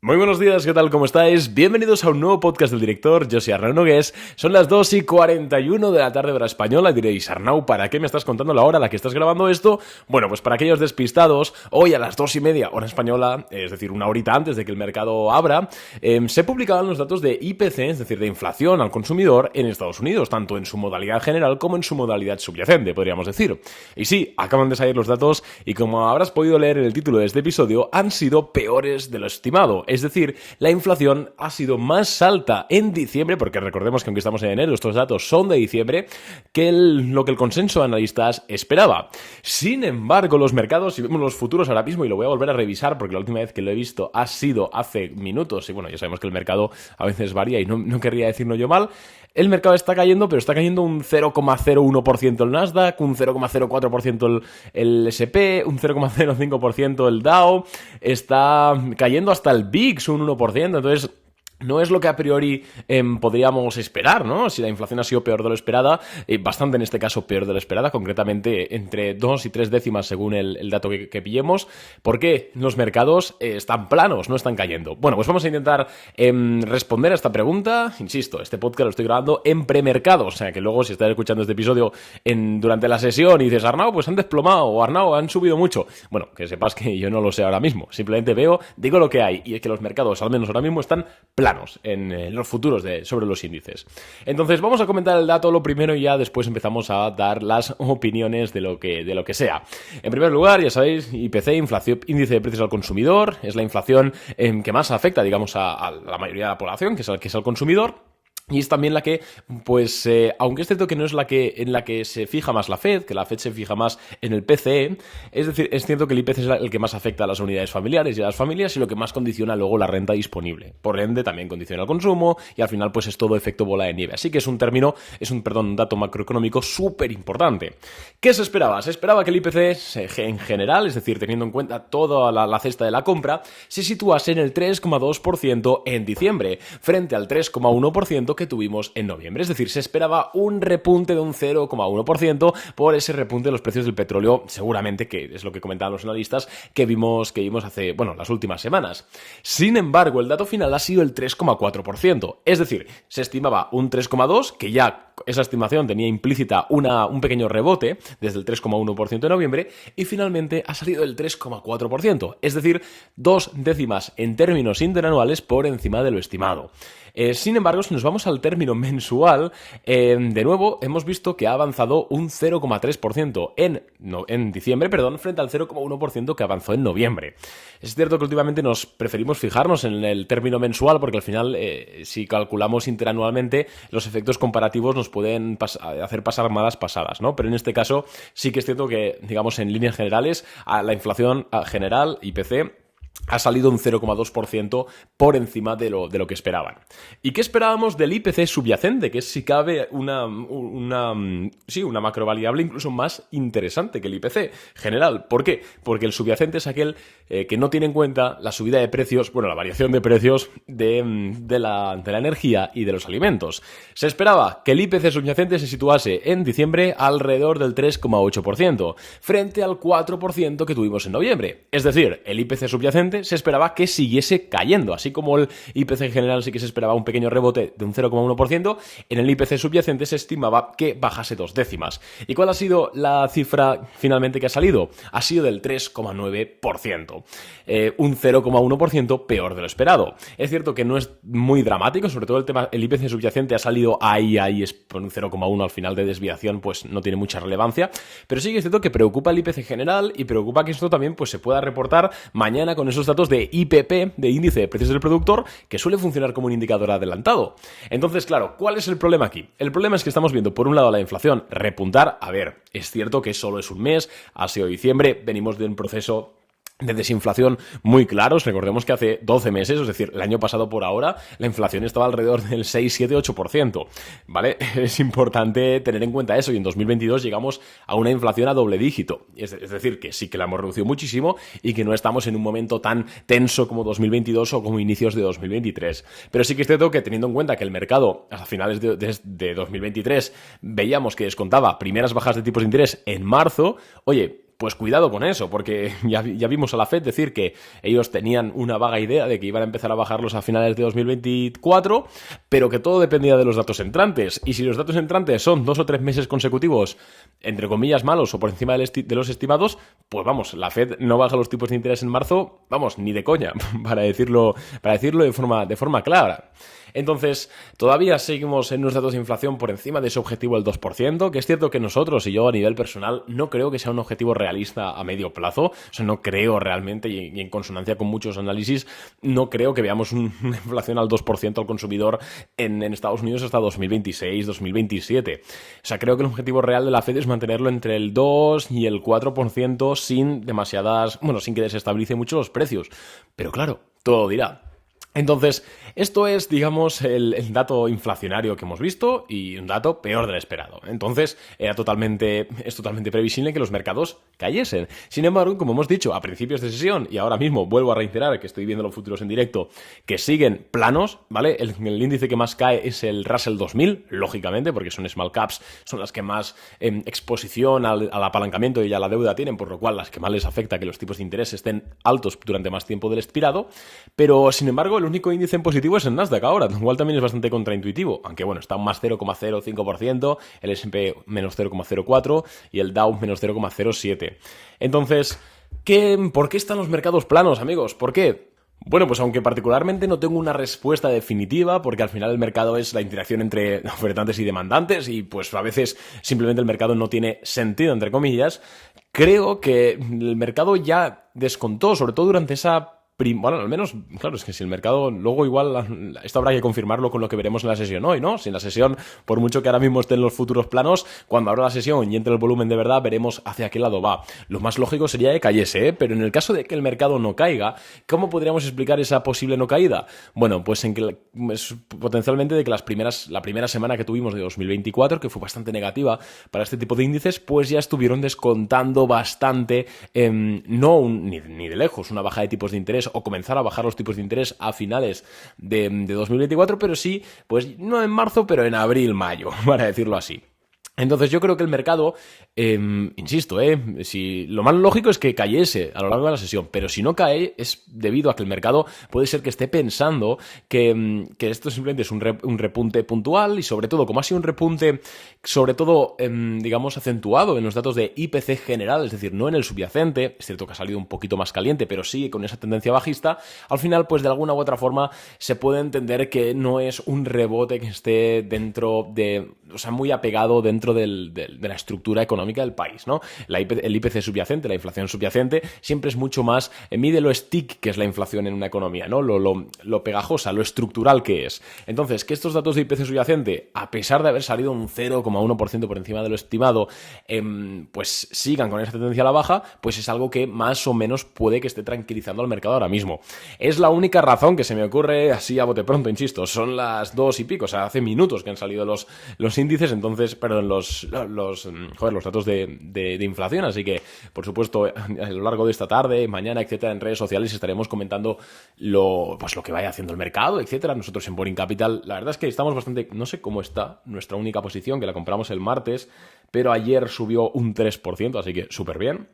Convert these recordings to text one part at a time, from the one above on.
Muy buenos días, ¿qué tal? ¿Cómo estáis? Bienvenidos a un nuevo podcast del director. Yo soy Arnau Nogués. Son las 2:41 de la tarde hora española. Y diréis, Arnau, ¿para qué me estás contando la hora a la que estás grabando esto? Bueno, pues para aquellos despistados, hoy a las 2:30 hora española, es decir, una horita antes de que el mercado abra, se publicaban los datos de IPC, es decir, de inflación al consumidor en Estados Unidos, tanto en su modalidad general como en su modalidad subyacente, podríamos decir. Y sí, acaban de salir los datos y como habrás podido leer en el título de este episodio, han sido peores de lo estimado. Es decir, la inflación ha sido más alta en diciembre, porque recordemos que aunque estamos en enero, estos datos son de diciembre, que lo que el consenso de analistas esperaba. Sin embargo, los mercados, si vemos los futuros ahora mismo, y lo voy a volver a revisar porque la última vez que lo he visto ha sido hace minutos, y bueno, ya sabemos que el mercado a veces varía y no querría decirlo yo mal, el mercado está cayendo, pero está cayendo un 0,01% el Nasdaq, un 0,04% el S&P, un 0,05% el Dow, está cayendo hasta el VIX un 1%, entonces no es lo que a priori podríamos esperar, ¿no? Si la inflación ha sido peor de lo esperada, bastante en este caso peor de lo esperada, concretamente entre 2 y 3 décimas según el dato que pillemos. ¿Por qué los mercados están planos, no están cayendo? Bueno, pues vamos a intentar responder a esta pregunta. Insisto, este podcast lo estoy grabando en premercado, o sea que luego si estás escuchando este episodio durante la sesión y dices, Arnau, pues han desplomado, o Arnau, han subido mucho. Bueno, que sepas que yo no lo sé ahora mismo, simplemente digo lo que hay, y es que los mercados, al menos ahora mismo, están planos en los futuros sobre los índices. Entonces vamos a comentar el dato lo primero y ya después empezamos a dar las opiniones de lo que sea. En primer lugar, ya sabéis, IPC, inflación, índice de precios al consumidor, es la inflación que más afecta, digamos, a la mayoría de la población, que es al consumidor. Y es también la que, pues, aunque es cierto que no es en la que se fija más la Fed, que la Fed se fija más en el PCE, es decir, es cierto que el IPC es el que más afecta a las unidades familiares y a las familias y lo que más condiciona luego la renta disponible. Por ende, también condiciona el consumo y al final, pues, es todo efecto bola de nieve. Así que es un dato macroeconómico súper importante. ¿Qué se esperaba? Se esperaba que el IPC, en general, es decir, teniendo en cuenta toda la cesta de la compra, se situase en el 3,2% en diciembre, frente al 3,1% que tuvimos en noviembre. Es decir, se esperaba un repunte de un 0,1% por ese repunte de los precios del petróleo, seguramente, que es lo que comentaban los analistas, que vimos hace, las últimas semanas. Sin embargo, el dato final ha sido el 3,4%. Es decir, se estimaba un 3,2%, que ya esa estimación tenía implícita un pequeño rebote desde el 3,1% de noviembre, y finalmente ha salido el 3,4%. Es decir, 2 décimas en términos interanuales por encima de lo estimado. Sin embargo, si nos vamos al término mensual, de nuevo hemos visto que ha avanzado un 0,3% en diciembre, frente al 0,1% que avanzó en noviembre. Es cierto que últimamente nos preferimos fijarnos en el término mensual porque al final, si calculamos interanualmente, los efectos comparativos nos pueden hacer pasar malas pasadas, ¿no? Pero en este caso sí que es cierto que, digamos, en líneas generales, la inflación general, IPC, ha salido un 0,2% por encima de lo que esperaban. ¿Y qué esperábamos del IPC subyacente? Que es, si cabe, una macrovariable incluso más interesante que el IPC general. ¿Por qué? Porque el subyacente es aquel que no tiene en cuenta la subida de precios, la variación de precios de la energía y de los alimentos. Se esperaba que el IPC subyacente se situase en diciembre alrededor del 3,8%, frente al 4% que tuvimos en noviembre. Es decir, el IPC subyacente se esperaba que siguiese cayendo, así como el IPC en general sí que se esperaba un pequeño rebote de un 0,1%, en el IPC subyacente se estimaba que bajase 2 décimas. ¿Y cuál ha sido la cifra finalmente que ha salido? Ha sido del 3,9%, un 0,1% peor de lo esperado. Es cierto que no es muy dramático, sobre todo el IPC subyacente ha salido ahí es por un 0,1 al final de desviación, pues no tiene mucha relevancia, pero sí que es cierto que preocupa el IPC general y preocupa que esto también pues se pueda reportar mañana con esos datos de IPP, de índice de precios del productor, que suele funcionar como un indicador adelantado. Entonces, claro, ¿cuál es el problema aquí? El problema es que estamos viendo, por un lado, la inflación repuntar. A ver, es cierto que solo es un mes, ha sido diciembre, venimos de un proceso de desinflación muy claros. Recordemos que hace 12 meses, es decir, el año pasado por ahora, la inflación estaba alrededor del 6, 7, 8%, ¿vale? Es importante tener en cuenta eso, y en 2022 llegamos a una inflación a doble dígito. Es decir, que sí que la hemos reducido muchísimo y que no estamos en un momento tan tenso como 2022 o como inicios de 2023. Pero sí que es cierto que, teniendo en cuenta que el mercado a finales de 2023 veíamos que descontaba primeras bajas de tipos de interés en marzo, oye, pues cuidado con eso, porque ya vimos a la Fed decir que ellos tenían una vaga idea de que iban a empezar a bajarlos a finales de 2024, pero que todo dependía de los datos entrantes. Y si los datos entrantes son 2 o 3 meses consecutivos, entre comillas, malos o por encima de los estimados, pues vamos, la Fed no baja los tipos de interés en marzo, vamos, ni de coña, para decirlo de forma clara. Entonces, todavía seguimos en unos datos de inflación por encima de ese objetivo del 2%, que es cierto que nosotros y yo a nivel personal no creo que sea un objetivo realista a medio plazo, o sea, no creo realmente, y en consonancia con muchos análisis, no creo que veamos una inflación al 2% al consumidor en Estados Unidos hasta 2026, 2027. O sea, creo que el objetivo real de la Fed es mantenerlo entre el 2 y el 4% sin que desestabilice mucho los precios. Pero claro, todo dirá. Entonces, esto es, digamos, el dato inflacionario que hemos visto y un dato peor del esperado. Entonces, es totalmente previsible que los mercados cayesen. Sin embargo, como hemos dicho a principios de sesión, y ahora mismo vuelvo a reiterar que estoy viendo los futuros en directo, que siguen planos, ¿vale? El índice que más cae es el Russell 2000, lógicamente, porque son small caps, son las que más exposición al apalancamiento y a la deuda tienen, por lo cual las que más les afecta que los tipos de interés estén altos durante más tiempo del expirado. Pero, sin embargo, el único índice en positivo es el Nasdaq ahora, lo cual también es bastante contraintuitivo, aunque bueno, está un más 0,05%, el S&P menos 0,04% y el Dow menos 0,07%. Entonces, ¿por qué están los mercados planos, amigos? ¿Por qué? Bueno, pues aunque particularmente no tengo una respuesta definitiva, porque al final el mercado es la interacción entre ofertantes y demandantes y pues a veces simplemente el mercado no tiene sentido, entre comillas, creo que el mercado ya descontó, sobre todo durante esa... Bueno, al menos, claro, es que si el mercado, luego igual, esto habrá que confirmarlo con lo que veremos en la sesión hoy, ¿no? Si en la sesión, por mucho que ahora mismo estén los futuros planos, cuando abra la sesión y entre el volumen de verdad, veremos hacia qué lado va. Lo más lógico sería que cayese, ¿eh? Pero en el caso de que el mercado no caiga, ¿cómo podríamos explicar esa posible no caída? Bueno, pues potencialmente de que la primera semana que tuvimos de 2024, que fue bastante negativa para este tipo de índices, pues ya estuvieron descontando bastante, ni de lejos, una baja de tipos de interés o comenzar a bajar los tipos de interés a finales de 2024, pero sí, pues no en marzo, pero en abril, mayo, para decirlo así. Entonces yo creo que el mercado, insisto, si lo más lógico es que cayese a lo largo de la sesión, pero si no cae es debido a que el mercado puede ser que esté pensando que esto simplemente es un repunte puntual y sobre todo, como ha sido un repunte, sobre todo, digamos, acentuado en los datos de IPC general, es decir, no en el subyacente, es cierto que ha salido un poquito más caliente, pero sigue con esa tendencia bajista, al final, pues de alguna u otra forma se puede entender que no es un rebote que esté dentro de, o sea, muy apegado dentro de la estructura económica del país, ¿no? El IPC subyacente, la inflación subyacente, siempre es mucho más, mide lo stick que es la inflación en una economía, ¿no? Lo pegajosa, lo estructural que es. Entonces, que estos datos de IPC subyacente, a pesar de haber salido un 0,1% por encima de lo estimado, pues sigan con esa tendencia a la baja, pues es algo que más o menos puede que esté tranquilizando al mercado ahora mismo. Es la única razón que se me ocurre así a bote pronto, insisto, son las 2 y pico, o sea, hace minutos que han salido los índices, entonces, perdón, los datos de inflación, así que, por supuesto, a lo largo de esta tarde, mañana, etcétera, en redes sociales estaremos comentando lo que vaya haciendo el mercado, etcétera. Nosotros en Boring Capital, la verdad es que estamos bastante, no sé cómo está nuestra única posición, que la compramos el martes, pero ayer subió un 3%, así que súper bien.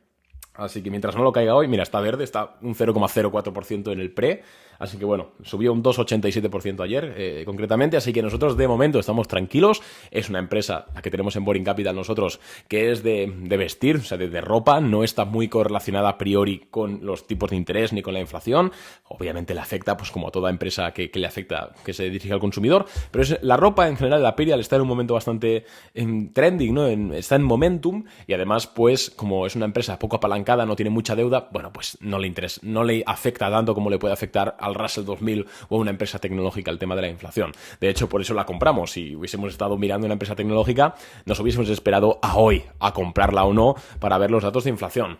Así que mientras no lo caiga hoy, mira, está verde, está un 0,04% en el pre, así que bueno, subió un 2,87% ayer, concretamente, así que nosotros de momento estamos tranquilos. Es una empresa, la que tenemos en Boring Capital nosotros, que es de vestir, o sea, de ropa, no está muy correlacionada a priori con los tipos de interés ni con la inflación. Obviamente le afecta, pues como a toda empresa que le afecta, que se dirige al consumidor, pero la ropa en general, la Imperial, está en un momento bastante trending, ¿no? Está en momentum, y además, pues, como es una empresa poco apalancada, no tiene mucha deuda, bueno, pues no le afecta tanto como le puede afectar al Russell 2000 o a una empresa tecnológica el tema de la inflación. De hecho, por eso la compramos. Si hubiésemos estado mirando una empresa tecnológica, nos hubiésemos esperado a hoy a comprarla o no para ver los datos de inflación.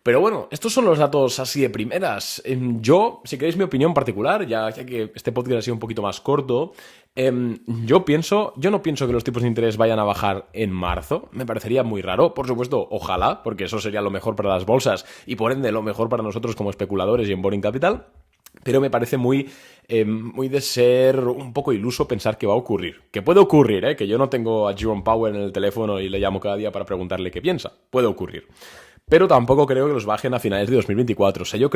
Pero bueno, estos son los datos así de primeras. Yo, si queréis mi opinión particular, ya que este podcast ha sido un poquito más corto, yo no pienso que los tipos de interés vayan a bajar en marzo. Me parecería muy raro. Por supuesto, ojalá, porque eso sería lo mejor para las bolsas y por ende lo mejor para nosotros como especuladores y en Boring Capital. Pero me parece muy de ser un poco iluso pensar que va a ocurrir. Que puede ocurrir, que yo no tengo a Jerome Powell en el teléfono y le llamo cada día para preguntarle qué piensa. Puede ocurrir. pero tampoco creo que los bajen a finales de 2024. O sea, yo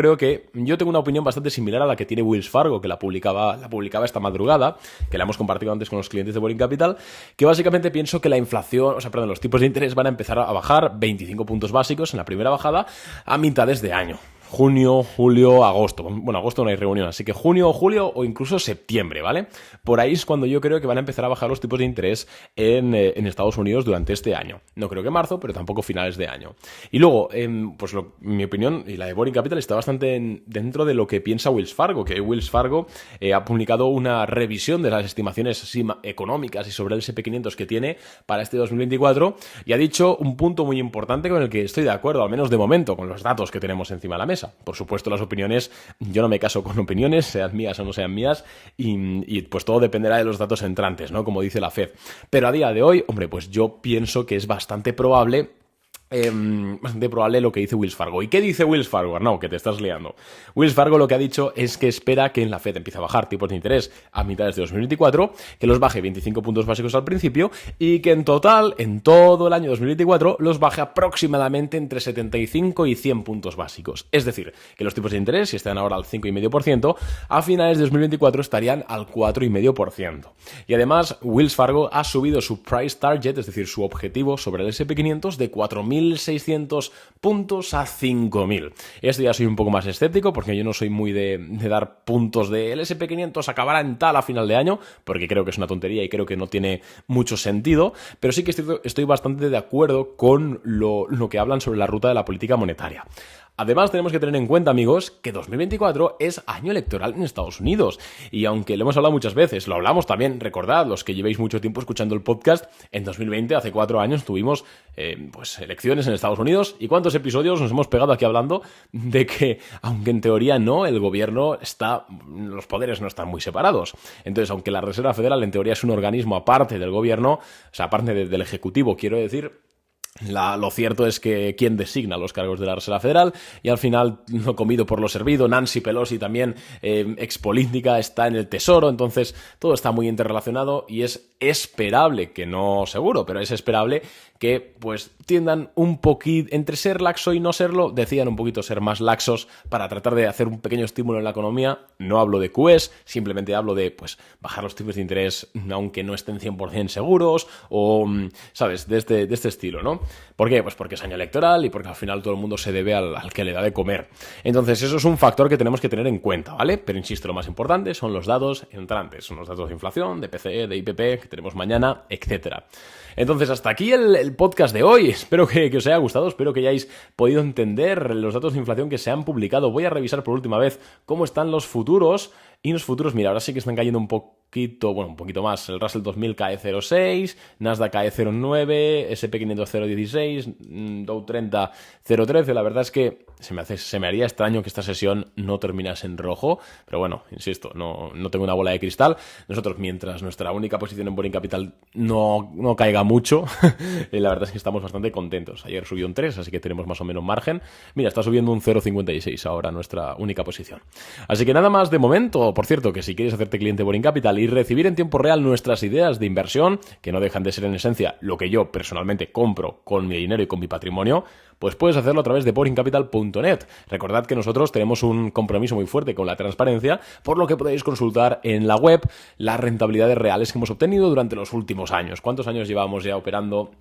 tengo una opinión bastante similar a la que tiene Wells Fargo, que la publicaba esta madrugada, que la hemos compartido antes con los clientes de Boring Capital, que básicamente pienso que los tipos de interés van a empezar a bajar 25 puntos básicos en la primera bajada a mitades de año. Junio, julio, agosto. Bueno, agosto no hay reunión, así que junio, julio o incluso septiembre, ¿vale? Por ahí es cuando yo creo que van a empezar a bajar los tipos de interés en Estados Unidos durante este año. No creo que marzo, pero tampoco finales de año. Y luego, mi opinión y la de Boring Capital está bastante dentro de lo que piensa Wells Fargo, que Wells Fargo ha publicado una revisión de las estimaciones económicas y sobre el S&P 500 que tiene para este 2024 y ha dicho un punto muy importante con el que estoy de acuerdo, al menos de momento, con los datos que tenemos encima de la mesa. Por supuesto, las opiniones, yo no me caso con opiniones, sean mías o no sean mías, y pues todo dependerá de los datos entrantes, ¿no? Como dice la Fed. Pero a día de hoy, hombre, pues yo pienso que es bastante probable lo que dice Wells Fargo. ¿Y qué dice Wells Fargo, Arnau? Que te estás liando. Wells Fargo lo que ha dicho es que espera que en la Fed empiece a bajar tipos de interés a mitades de 2024, que los baje 25 puntos básicos al principio y que en total, en todo el año 2024, los baje aproximadamente entre 75 y 100 puntos básicos. Es decir, que los tipos de interés, si están ahora al 5,5%, a finales de 2024 estarían al 4,5%. Y además, Wells Fargo ha subido su price target, es decir, su objetivo sobre el S&P 500 de 4.600 puntos a 5.000. Esto ya soy un poco más escéptico porque yo no soy muy de dar puntos de el S&P 500 acabará en tal a final de año, porque creo que es una tontería y creo que no tiene mucho sentido, pero sí que estoy bastante de acuerdo con lo que hablan sobre la ruta de la política monetaria. Además, tenemos que tener en cuenta, amigos, que 2024 es año electoral en Estados Unidos. Y aunque lo hemos hablado muchas veces, lo hablamos también, recordad, los que llevéis mucho tiempo escuchando el podcast, en 2020, hace 4 años, tuvimos elecciones en Estados Unidos. ¿Y cuántos episodios nos hemos pegado aquí hablando de que, aunque en teoría no, el gobierno los poderes no están muy separados? Entonces, aunque la Reserva Federal en teoría es un organismo aparte del gobierno, o sea, aparte del Ejecutivo, quiero decir, lo cierto es que quien designa los cargos de la Reserva Federal, y al final, no comido por lo servido, Nancy Pelosi también, expolítica, está en el Tesoro, entonces todo está muy interrelacionado y es esperable, que no seguro, pero es esperable que pues tiendan un poquito, entre ser laxo y no serlo, decidan un poquito ser más laxos para tratar de hacer un pequeño estímulo en la economía. No hablo de QEs, simplemente hablo de pues bajar los tipos de interés aunque no estén 100% seguros o, ¿sabes? De este estilo, ¿no? ¿Por qué? Pues porque es año electoral y porque al final todo el mundo se debe al que le da de comer. Entonces eso es un factor que tenemos que tener en cuenta, ¿vale? Pero insisto, lo más importante son los datos entrantes, son los datos de inflación, de PCE, de IPP que tenemos mañana, etcétera. Entonces hasta aquí el podcast de hoy. Espero que os haya gustado, espero que hayáis podido entender los datos de inflación que se han publicado. Voy a revisar por última vez cómo están los futuros. Y los futuros, mira, ahora sí que están cayendo un poquito más. El Russell 2000 cae 0,6, Nasdaq cae 0,9, S&P 500 0,16, Dow 30 0,13. La verdad es que se me haría extraño que esta sesión no terminase en rojo, pero bueno, insisto, no tengo una bola de cristal. Nosotros, mientras nuestra única posición en Boring Capital no caiga mucho, la verdad es que estamos bastante contentos. Ayer subió un 3, así que tenemos más o menos margen. Mira, está subiendo un 0,56 ahora nuestra única posición. Así que nada más de momento. Por cierto, que si quieres hacerte cliente Boring Capital y recibir en tiempo real nuestras ideas de inversión, que no dejan de ser en esencia lo que yo personalmente compro con mi dinero y con mi patrimonio, pues puedes hacerlo a través de boringcapital.net. Recordad que nosotros tenemos un compromiso muy fuerte con la transparencia, por lo que podéis consultar en la web las rentabilidades reales que hemos obtenido durante los últimos años. ¿Cuántos años llevamos ya operando?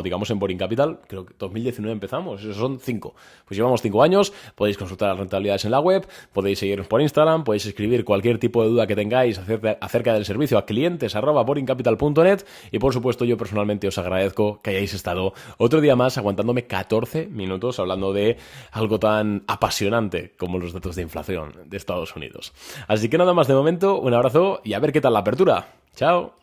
Digamos en Boring Capital, creo que 2019 empezamos, esos son 5. Pues llevamos 5 años, podéis consultar las rentabilidades en la web, podéis seguirnos por Instagram, podéis escribir cualquier tipo de duda que tengáis acerca del servicio a clientes@boringcapital.net y por supuesto yo personalmente os agradezco que hayáis estado otro día más aguantándome 14 minutos hablando de algo tan apasionante como los datos de inflación de Estados Unidos. Así que nada más de momento, un abrazo y a ver qué tal la apertura. ¡Chao!